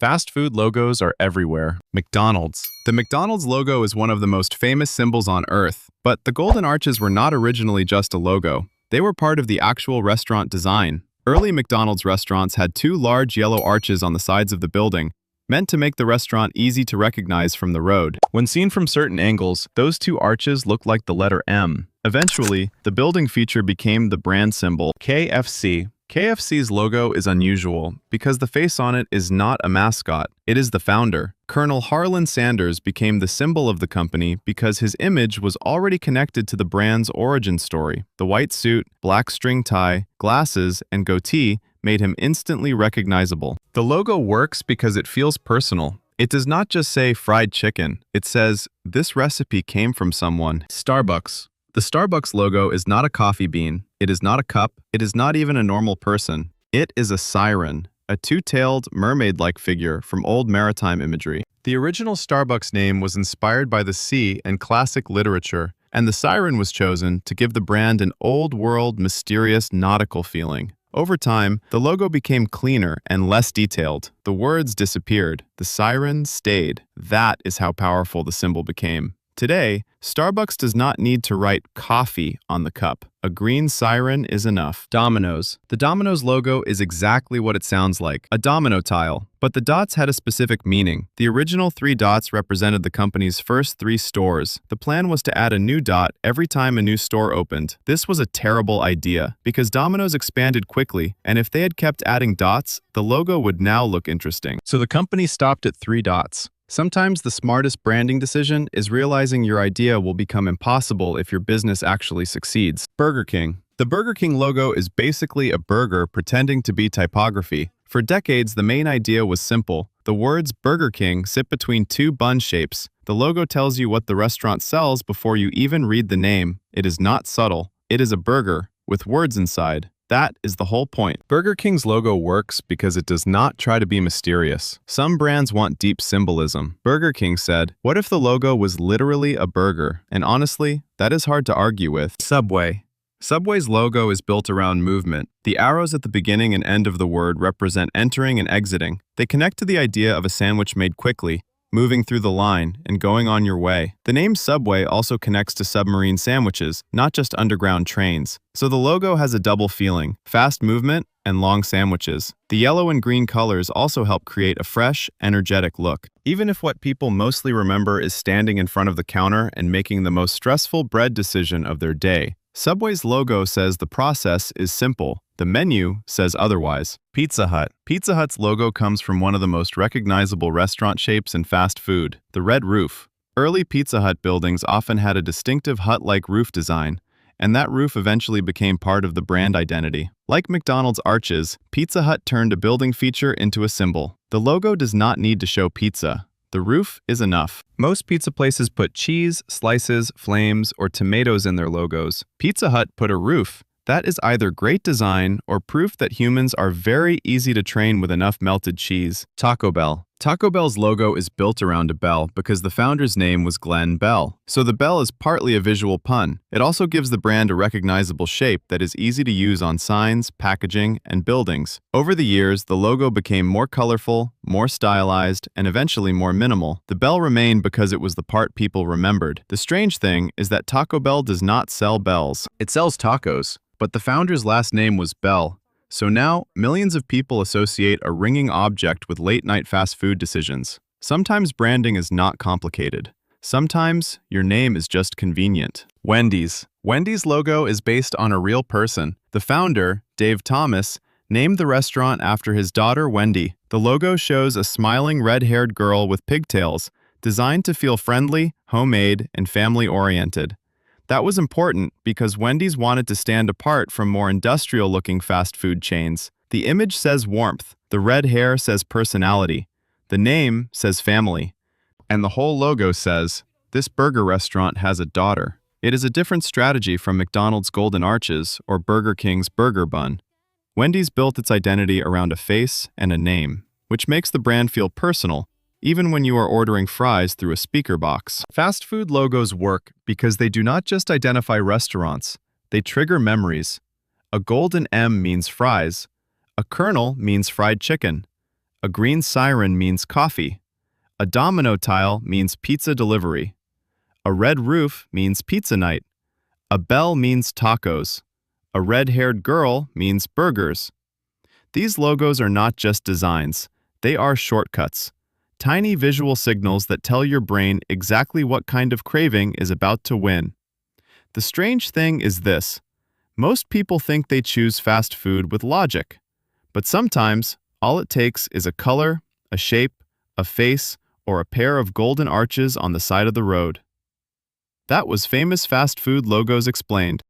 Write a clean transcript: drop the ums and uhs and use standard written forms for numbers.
Fast food logos are everywhere. McDonald's. The McDonald's logo is one of the most famous symbols on Earth, but the golden arches were not originally just a logo. They were part of the actual restaurant design. Early McDonald's restaurants had two large yellow arches on the sides of the building, meant to make the restaurant easy to recognize from the road. When seen from certain angles, those two arches looked like the letter M. Eventually, the building feature became the brand symbol, KFC. KFC's logo is unusual because the face on it is not a mascot, it is the founder. Colonel Harlan Sanders became the symbol of the company because his image was already connected to the brand's origin story. The white suit, black string tie, glasses, and goatee made him instantly recognizable. The logo works because it feels personal. It does not just say fried chicken, it says, this recipe came from someone. Starbucks. The Starbucks logo is not a coffee bean, it is not a cup, it is not even a normal person. It is a siren, a two-tailed, mermaid-like figure from old maritime imagery. The original Starbucks name was inspired by the sea and classic literature, and the siren was chosen to give the brand an old-world, mysterious, nautical feeling. Over time, the logo became cleaner and less detailed. The words disappeared. The siren stayed. That is how powerful the symbol became. Today, Starbucks does not need to write coffee on the cup. A green siren is enough. Domino's. The Domino's logo is exactly what it sounds like, a domino tile. But the dots had a specific meaning. The original 3 dots represented the company's first 3 stores. The plan was to add a new dot every time a new store opened. This was a terrible idea, because Domino's expanded quickly, and if they had kept adding dots, the logo would now look interesting. So the company stopped at 3 dots. Sometimes the smartest branding decision is realizing your idea will become impossible if your business actually succeeds. Burger King. The Burger King logo is basically a burger pretending to be typography. For decades, the main idea was simple. The words Burger King sit between 2 bun shapes. The logo tells you what the restaurant sells before you even read the name. It is not subtle. It is a burger with words inside. That is the whole point. Burger King's logo works because it does not try to be mysterious. Some brands want deep symbolism. Burger King said, what if the logo was literally a burger? And honestly, that is hard to argue with. Subway. Subway's logo is built around movement. The arrows at the beginning and end of the word represent entering and exiting. They connect to the idea of a sandwich made quickly, moving through the line, and going on your way. The name Subway also connects to submarine sandwiches, not just underground trains. So the logo has a double feeling, fast movement and long sandwiches. The yellow and green colors also help create a fresh, energetic look. Even if what people mostly remember is standing in front of the counter and making the most stressful bread decision of their day, Subway's logo says the process is simple. The menu says otherwise. Pizza Hut. Pizza Hut's logo comes from one of the most recognizable restaurant shapes in fast food, the red roof. Early Pizza Hut buildings often had a distinctive hut-like roof design, and that roof eventually became part of the brand identity. Like McDonald's arches, Pizza Hut turned a building feature into a symbol. The logo does not need to show pizza. The roof is enough. Most pizza places put cheese, slices, flames, or tomatoes in their logos. Pizza Hut put a roof. That is either great design or proof that humans are very easy to train with enough melted cheese. Taco Bell. Taco Bell's logo is built around a bell because the founder's name was Glenn Bell. So the bell is partly a visual pun. It also gives the brand a recognizable shape that is easy to use on signs, packaging, and buildings. Over the years, the logo became more colorful, more stylized, and eventually more minimal. The bell remained because it was the part people remembered. The strange thing is that Taco Bell does not sell bells. It sells tacos. But the founder's last name was Bell, so now millions of people associate a ringing object with late-night fast food decisions. Sometimes branding is not complicated. Sometimes your name is just convenient. Wendy's. Wendy's logo is based on a real person. The founder, Dave Thomas, named the restaurant after his daughter Wendy. The logo shows a smiling red-haired girl with pigtails, designed to feel friendly, homemade, and family-oriented. That was important because Wendy's wanted to stand apart from more industrial-looking fast food chains. The image says warmth, the red hair says personality, the name says family, and the whole logo says, this burger restaurant has a daughter. It is a different strategy from McDonald's Golden Arches or Burger King's Burger Bun. Wendy's built its identity around a face and a name, which makes the brand feel personal, even when you are ordering fries through a speaker box. Fast food logos work because they do not just identify restaurants, they trigger memories. A golden M means fries, a kernel means fried chicken, A green siren means coffee. A domino tile means pizza delivery. A red roof means pizza night. A bell means tacos. A red-haired girl means burgers. These logos are not just designs, they are shortcuts. Tiny visual signals that tell your brain exactly what kind of craving is about to win. The strange thing is this: most people think they choose fast food with logic. But sometimes, all it takes is a color, a shape, a face, or a pair of golden arches on the side of the road. That was famous fast food logos explained.